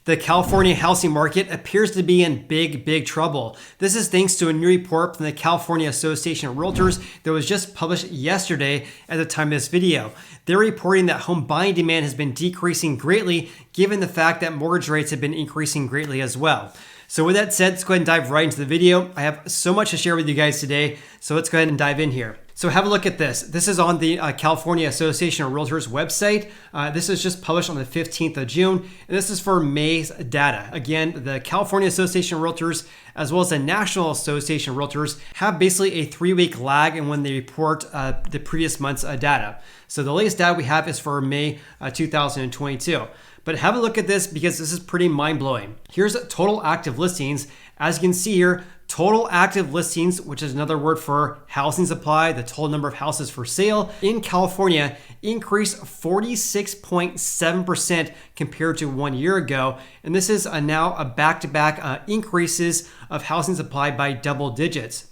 The California housing market appears to be in big trouble. This is thanks to a new report from the California Association of Realtors that was just published yesterday at the time of this video. They're reporting that home buying demand has been decreasing greatly given the fact that mortgage rates have been increasing greatly as well. So with that said, let's go ahead and dive right into the video. I have so much to share with you guys today, so let's go ahead and dive in here. So have a look at this. This is on the California Association of Realtors website. This is just published on the 15th of June, and this is for May's data. Again, the California Association of Realtors, as well as the National Association of Realtors, have basically a 3-week lag in when they report the previous month's data. So the latest data we have is for May 2022. But have a look at this because this is pretty mind-blowing. Here's total active listings. As you can see here, total active listings, which is another word for housing supply, the total number of houses for sale in California, increased 46.7% compared to 1 year ago. And this is now a back-to-back increases of housing supply by double digits.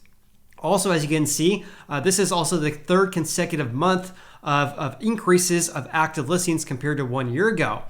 Also, as you can see, this is also the third consecutive month of increases of active listings compared to 1 year ago.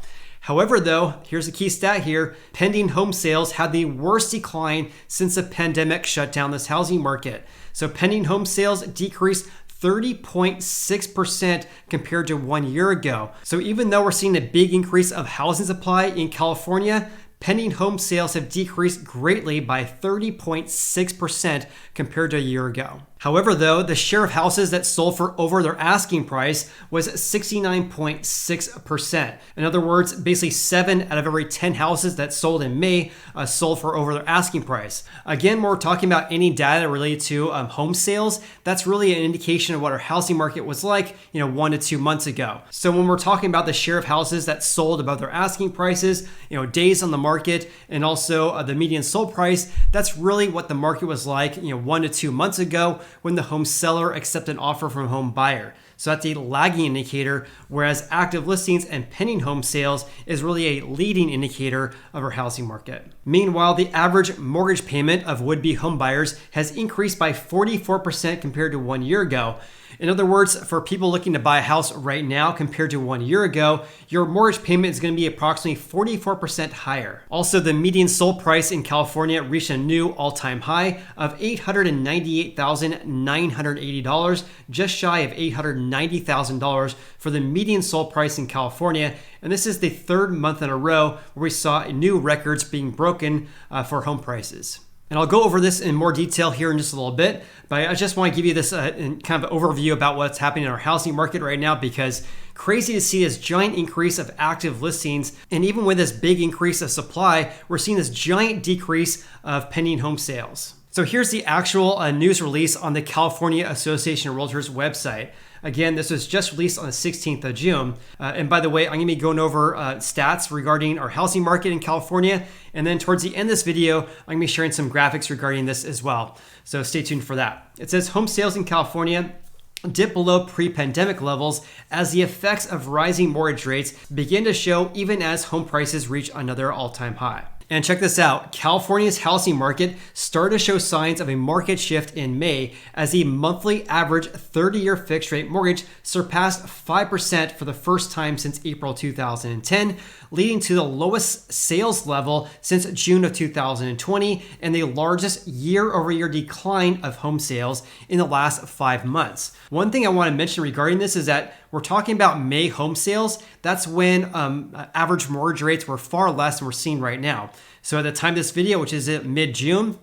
However, though, here's a key stat here, pending home sales had the worst decline since the pandemic shut down this housing market. So pending home sales decreased 30.6% compared to 1 year ago. So even though we're seeing a big increase of housing supply in California, pending home sales have decreased greatly by 30.6% compared to a year ago. However, though, the share of houses that sold for over their asking price was 69.6%. In other words, basically 7 out of every 10 houses that sold in May sold for over their asking price. Again, when we're talking about any data related to home sales, that's really an indication of what our housing market was like, 1 to 2 months ago. So when we're talking about the share of houses that sold above their asking prices, days on the market, and also the median sold price, that's really what the market was like, 1 to 2 months ago, when the home seller accepted an offer from a home buyer. So that's a lagging indicator, whereas active listings and pending home sales is really a leading indicator of our housing market. Meanwhile, the average mortgage payment of would-be home buyers has increased by 44% compared to 1 year ago. In other words, for people looking to buy a house right now compared to 1 year ago, your mortgage payment is going to be approximately 44% higher. Also, the median sold price in California reached a new all-time high of $898,980, just shy of $890,000 for the median sold price in California. And this is the third month in a row where we saw new records being broken for home prices. And I'll go over this in more detail here in just a little bit, but I just want to give you this kind of overview about what's happening in our housing market right now, because crazy to see this giant increase of active listings. And even with this big increase of supply, we're seeing this giant decrease of pending home sales. So here's the actual news release on the California Association of Realtors website. Again, this was just released on the 16th of June. And by the way, I'm going to be going over stats regarding our housing market in California. And then towards the end of this video, I'm going to be sharing some graphics regarding this as well. So stay tuned for that. It says home sales in California dip below pre-pandemic levels as the effects of rising mortgage rates begin to show even as home prices reach another all-time high. And check this out, California's housing market started to show signs of a market shift in May as the monthly average 30-year fixed rate mortgage surpassed 5% for the first time since April 2010, leading to the lowest sales level since June of 2020 and the largest year-over-year decline of home sales in the last 5 months. One thing I want to mention regarding this is that we're talking about May home sales. That's when average mortgage rates were far less than we're seeing right now. So at the time of this video, which is at mid-June,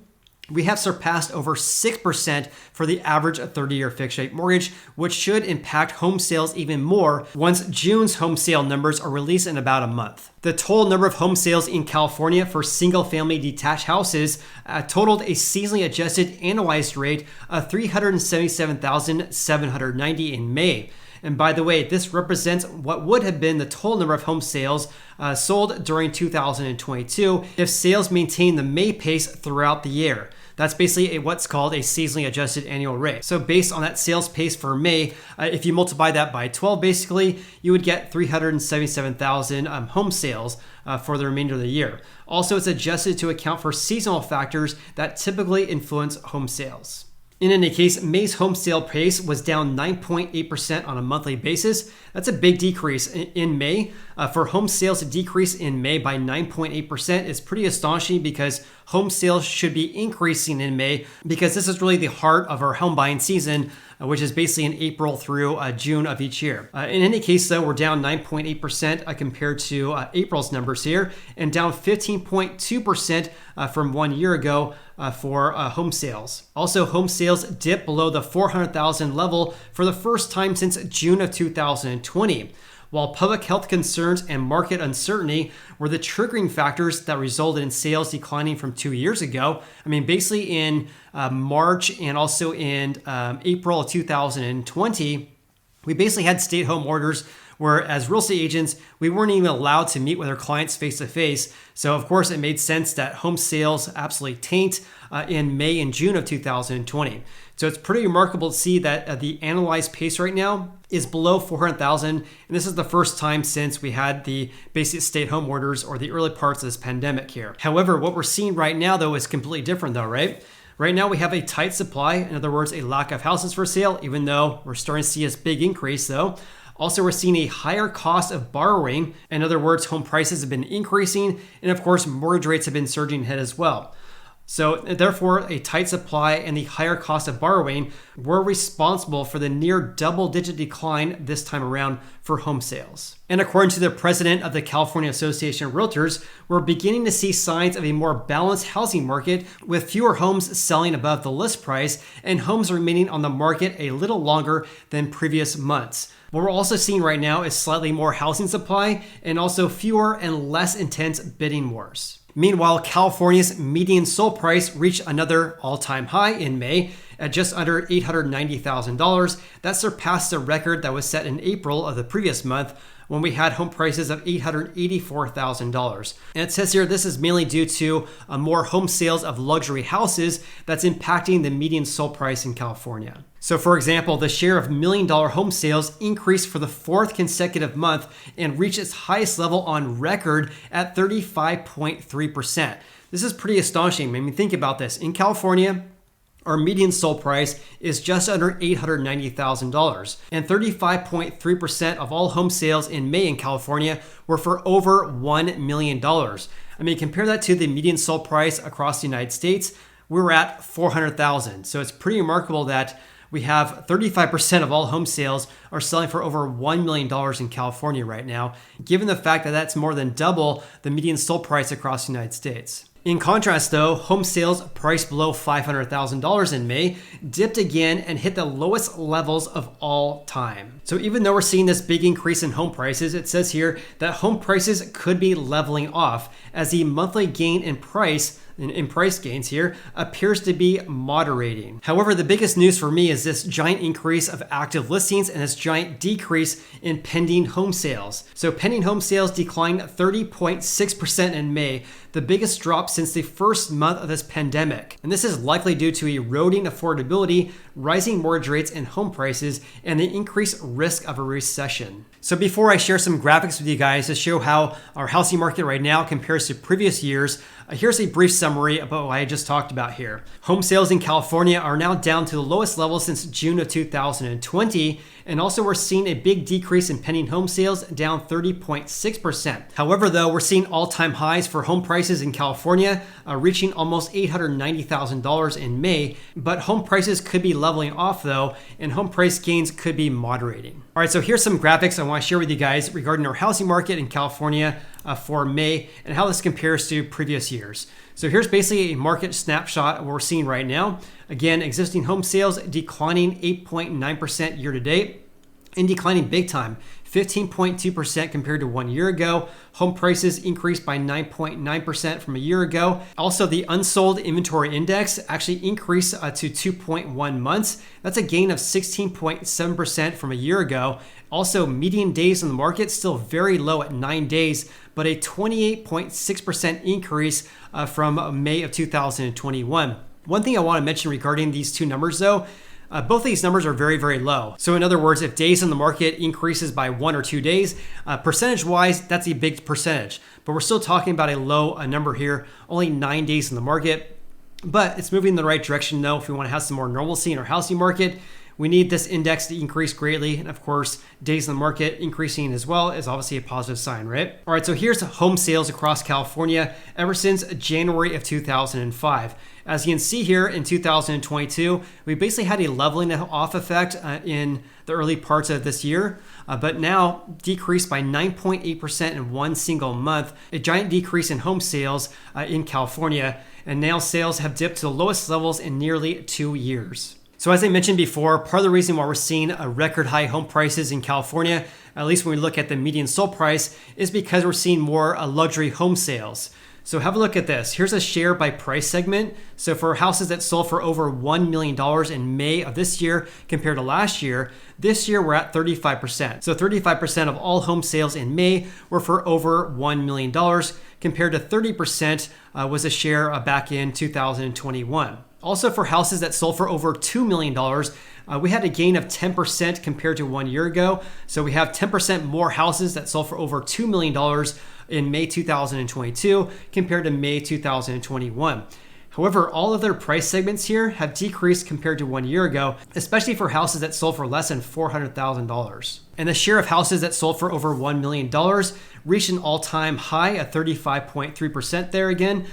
we have surpassed over 6% for the average 30-year fixed rate mortgage, which should impact home sales even more once June's home sale numbers are released in about a month. The total number of home sales in California for single-family detached houses totaled a seasonally adjusted annualized rate of $377,790 in May. And by the way, this represents what would have been the total number of home sales sold during 2022 if sales maintained the May pace throughout the year. That's basically what's called a seasonally adjusted annual rate. So based on that sales pace for May, if you multiply that by 12, basically, you would get 377,000 home sales for the remainder of the year. Also, it's adjusted to account for seasonal factors that typically influence home sales. In any case, May's home sale pace was down 9.8% on a monthly basis. That's a big decrease in May. For home sales to decrease in May by 9.8% is pretty astonishing because home sales should be increasing in May because this is really the heart of our home buying season, which is basically in April through June of each year. In any case, though, we're down 9.8% compared to April's numbers here, and down 15.2% from 1 year ago for home sales. Also, home sales dipped below the 400,000 level for the first time since June of 2020. While public health concerns and market uncertainty were the triggering factors that resulted in sales declining from 2 years ago, I mean, basically in March and also in April of 2020, we basically had stay-at-home orders where as real estate agents, we weren't even allowed to meet with our clients face-to-face. So of course, it made sense that home sales absolutely tanked in May and June of 2020. So it's pretty remarkable to see that the analyzed pace right now is below 400,000. And this is the first time since we had the basic stay-at-home orders or the early parts of this pandemic here. However, what we're seeing right now, though, is completely different, though, right? Right now, we have a tight supply. In other words, a lack of houses for sale, even though we're starting to see a big increase, though. Also, we're seeing a higher cost of borrowing. In other words, home prices have been increasing. And of course, mortgage rates have been surging ahead as well. So therefore, a tight supply and the higher cost of borrowing were responsible for the near double-digit decline this time around for home sales. And according to the president of the California Association of Realtors, we're beginning to see signs of a more balanced housing market with fewer homes selling above the list price and homes remaining on the market a little longer than previous months. What we're also seeing right now is slightly more housing supply and also fewer and less intense bidding wars. Meanwhile, California's median sold price reached another all-time high in May at just under $890,000. That surpassed the record that was set in April of the previous month when we had home prices of $884,000. And it says here this is mainly due to more home sales of luxury houses that's impacting the median sold price in California. So for example, the share of $1 million home sales increased for the fourth consecutive month and reached its highest level on record at 35.3%. This is pretty astonishing. I mean, think about this. In California, our median sold price is just under $890,000, and 35.3% of all home sales in May in California were for over $1 million. I mean, compare that to the median sold price across the United States, we're at $400,000. So it's pretty remarkable that we have 35% of all home sales are selling for over $1 million in California right now, given the fact that that's more than double the median sold price across the United States. In contrast, though, home sales priced below $500,000 in May dipped again and hit the lowest levels of all time. So even though we're seeing this big increase in home prices, it says here that home prices could be leveling off as the monthly gain in price gains here appears to be moderating. However, the biggest news for me is this giant increase of active listings and this giant decrease in pending home sales. So pending home sales declined 30.6% in May, the biggest drop since the first month of this pandemic. And this is likely due to eroding affordability, rising mortgage rates and home prices, and the increased risk of a recession. So before I share some graphics with you guys to show how our housing market right now compares to previous years, here's a brief summary about what I just talked about here. Home sales in California are now down to the lowest level since June of 2020, and also we're seeing a big decrease in pending home sales, down 30.6%. However, though, we're seeing all-time highs for home prices in California, reaching almost $890,000 in May, but home prices could be leveling off though, and home price gains could be moderating. All right, so here's some graphics I want to share with you guys regarding our housing market in California for May and how this compares to previous years. So here's basically a market snapshot of what we're seeing right now. Again, existing home sales declining 8.9% year to date and declining big time, 15.2% compared to 1 year ago. Home prices increased by 9.9% from a year ago. Also, the unsold inventory index actually increased to 2.1 months. That's a gain of 16.7% from a year ago. Also, median days on the market still very low at 9 days, but a 28.6% increase from May of 2021. One thing I want to mention regarding these two numbers though, both of these numbers are very, very low. So in other words, if days on the market increases by 1 or 2 days, percentage-wise, that's a big percentage. But we're still talking about a low number here, only 9 days in the market. But it's moving in the right direction though. If we want to have some more normalcy in our housing market, we need this index to increase greatly. And of course, days on the market increasing as well is obviously a positive sign, right? All right, so here's home sales across California ever since January of 2005. As you can see here in 2022, we basically had a leveling off effect in the early parts of this year, but now decreased by 9.8% in one single month, a giant decrease in home sales in California, and now sales have dipped to the lowest levels in nearly 2 years. So as I mentioned before, part of the reason why we're seeing a record high home prices in California, at least when we look at the median sold price, is because we're seeing more luxury home sales. So have a look at this. Here's a share by price segment. So for houses that sold for over $1 million in May of this year compared to last year, this year we're at 35%. So 35% of all home sales in May were for over $1 million compared to 30% was a share back in 2021. Also for houses that sold for over $2 million, we had a gain of 10% compared to 1 year ago. So we have 10% more houses that sold for over $2 million in May 2022 compared to May 2021. However, all of their price segments here have decreased compared to 1 year ago, especially for houses that sold for less than $400,000. And the share of houses that sold for over $1 million reached an all-time high at 35.3% there again,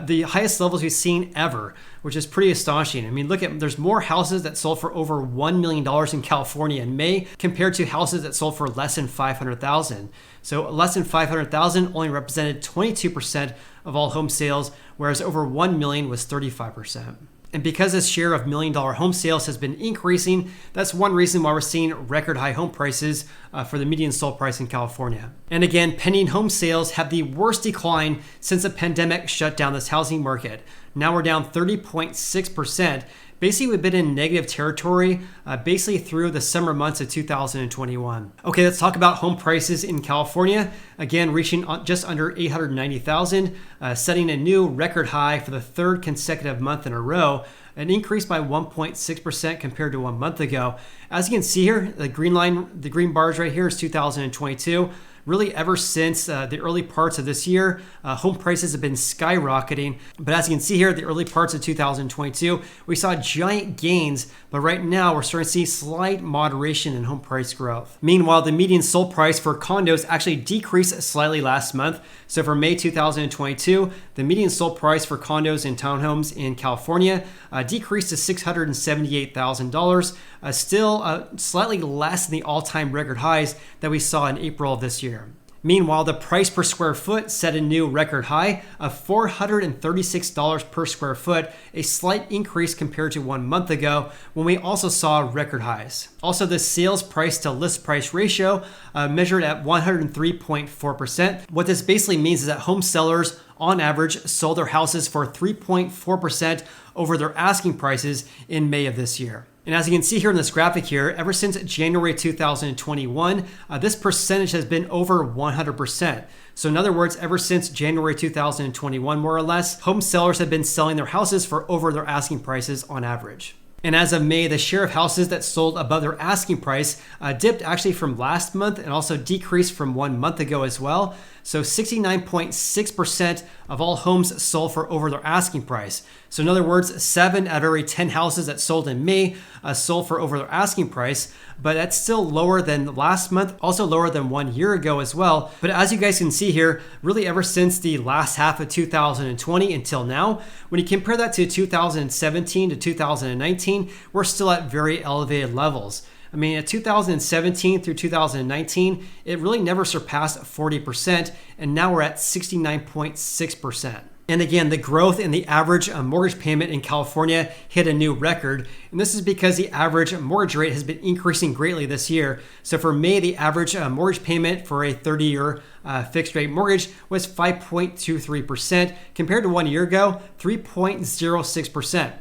the highest levels we've seen ever, which is pretty astonishing. I mean, look at, there's more houses that sold for over $1 million in California in May compared to houses that sold for less than $500,000. So less than $500,000 only represented 22% of all home sales, whereas over $1 million was 35%. And because this share of $1 million home sales has been increasing, that's one reason why we're seeing record high home prices for the median sold price in California. And again, pending home sales have the worst decline since the pandemic shut down this housing market. Now we're down 30.6%. Basically, we've been in negative territory basically through the summer months of 2021. Okay, let's talk about home prices in California. Again, reaching just under 890,000, setting a new record high for the third consecutive month in a row, an increase by 1.6% compared to 1 month ago. As you can see here, the green line, the green bars right here is 2022. Really, ever since the early parts of this year, home prices have been skyrocketing. But as you can see here, the early parts of 2022, we saw giant gains. But right now, we're starting to see slight moderation in home price growth. Meanwhile, the median sold price for condos actually decreased slightly last month. So for May 2022, the median sold price for condos and townhomes in California decreased to $678,000, still slightly less than the all-time record highs that we saw in April of this year. Meanwhile, the price per square foot set a new record high of $436 per square foot, a slight increase compared to 1 month ago when we also saw record highs. Also, the sales price to list price ratio measured at 103.4%. What this basically means is that home sellers on average sold their houses for 3.4% over their asking prices in May of this year. And as you can see here in this graphic here, ever since January 2021, this percentage has been over 100%. So in other words, ever since January 2021, more or less, home sellers have been selling their houses for over their asking prices on average. And as of May, the share of houses that sold above their asking price dipped actually from last month and also decreased from 1 month ago as well. So 69.6% of all homes sold for over their asking price. So in other words, 7 out of every 10 houses that sold in May sold for over their asking price, but that's still lower than last month, also lower than 1 year ago as well. But as you guys can see here, really ever since the last half of 2020 until now, when you compare that to 2017 to 2019, we're still at very elevated levels. I mean, at 2017 through 2019, it really never surpassed 40%, and now we're at 69.6%. And again, the growth in the average mortgage payment in California hit a new record. And this is because the average mortgage rate has been increasing greatly this year. So for May, the average mortgage payment for a 30-year fixed rate mortgage was 5.23% compared to 1 year ago, 3.06%.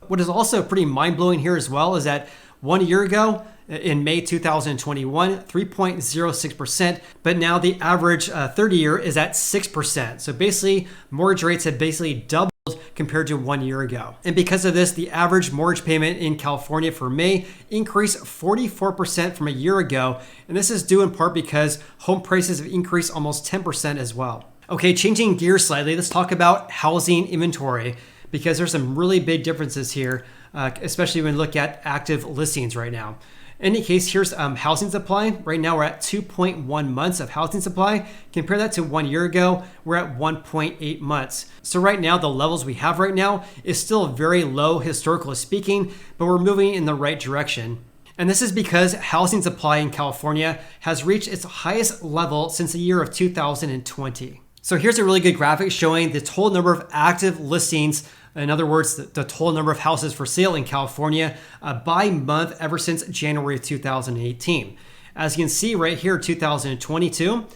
What is also pretty mind-blowing here as well is that 1 year ago, in May 2021, 3.06%, but now the average 30-year is at 6%. So basically, mortgage rates have basically doubled compared to 1 year ago. And because of this, the average mortgage payment in California for May increased 44% from a year ago. And this is due in part because home prices have increased almost 10% as well. Okay, changing gears slightly, let's talk about housing inventory. because there's some really big differences here, especially when we look at active listings right now. In any case, here's housing supply. Right now we're at 2.1 months of housing supply. Compare that to 1 year ago, we're at 1.8 months. So right now, the levels we have right now is still very low historically speaking, but we're moving in the right direction. And this is because housing supply in California has reached its highest level since the year of 2020. So here's a really good graphic showing the total number of active listings. In other words, the total number of houses for sale in California by month ever since January of 2018. As you can see right here, 2022,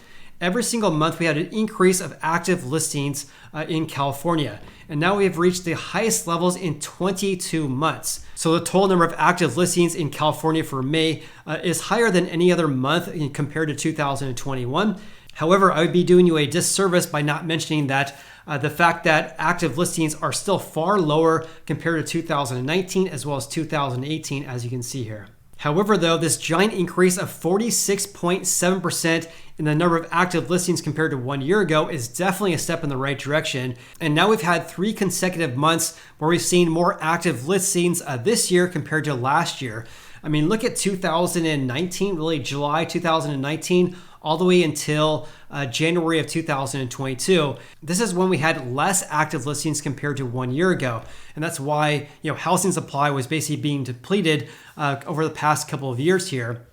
every single month we had an increase of active listings in California. And now we have reached the highest levels in 22 months. So the total number of active listings in California for May is higher than any other month compared to 2021. However, I would be doing you a disservice by not mentioning that the fact that active listings are still far lower compared to 2019 as well as 2018, as you can see here. However, though, this giant increase of 46.7% in the number of active listings compared to 1 year ago is definitely a step in the right direction. And now we've had 3 consecutive months where we've seen more active listings this year compared to last year. I mean, look at 2019, really July 2019, all the way until January of 2022. This is when we had less active listings compared to 1 year ago. And that's why, housing supply was basically being depleted over the past couple of years here.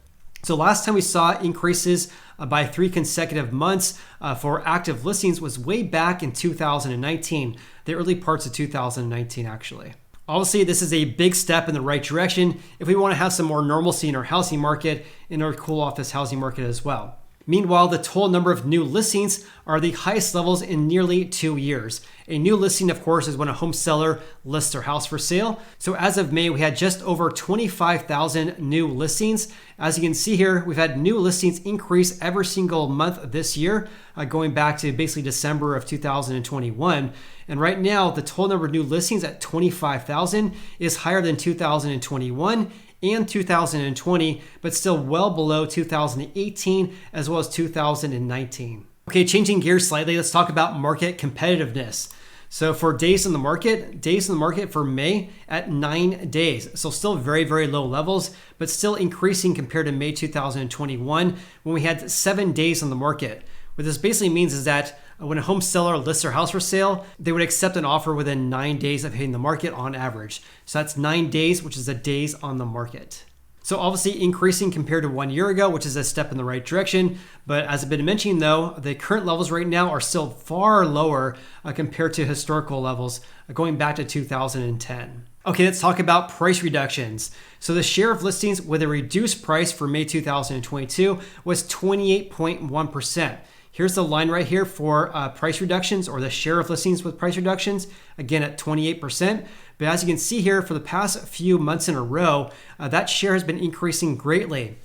So last time we saw increases by 3 consecutive months for active listings was way back in 2019, the early parts of 2019 actually. Obviously, this is a big step in the right direction if we want to have some more normalcy in our housing market in order to cool off this housing market as well. Meanwhile, the total number of new listings are the highest levels in nearly 2 years. A new listing, of course, is when a home seller lists their house for sale. So as of May, we had just over 25,000 new listings. As you can see here, we've had new listings increase every single month this year, going back to basically December of 2021. And right now, the total number of new listings at 25,000 is higher than 2021 and 2020, but still well below 2018 as well as 2019. Okay, changing gears slightly, let's talk about market competitiveness. So for days in the market for May at 9 days. So still very, very low levels, but still increasing compared to May 2021 when we had 7 days on the market. What this basically means is that when a home seller lists their house for sale, they would accept an offer within 9 days of hitting the market on average. So that's 9 days, which is the days on the market. So obviously increasing compared to 1 year ago, which is a step in the right direction. But as I've been mentioning though, the current levels right now are still far lower compared to historical levels going back to 2010. Okay, let's talk about price reductions. So the share of listings with a reduced price for May 2022 was 28.1%. Here's the line right here for price reductions, or the share of listings with price reductions, again at 28%. But as you can see here, for the past few months in a row, that share has been increasing greatly.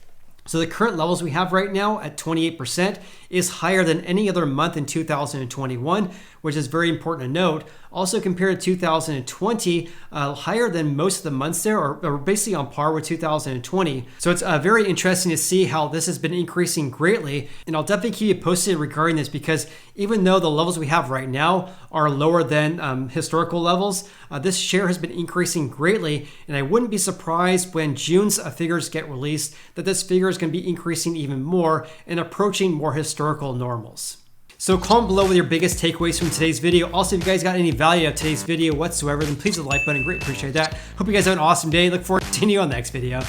So the current levels we have right now at 28% is higher than any other month in 2021, which is very important to note. Also compared to 2020, higher than most of the months there, or basically on par with 2020. So it's very interesting to see how this has been increasing greatly. And I'll definitely keep you posted regarding this, because even though the levels we have right now are lower than historical levels, this share has been increasing greatly. And I wouldn't be surprised when June's figures get released that this figure is going to be increasing even more and approaching more historical normals. So comment below with your biggest takeaways from today's video. Also, if you guys got any value out of today's video whatsoever, then please hit the like button. Great, appreciate that. Hope you guys have an awesome day. Look forward to seeing you on the next video.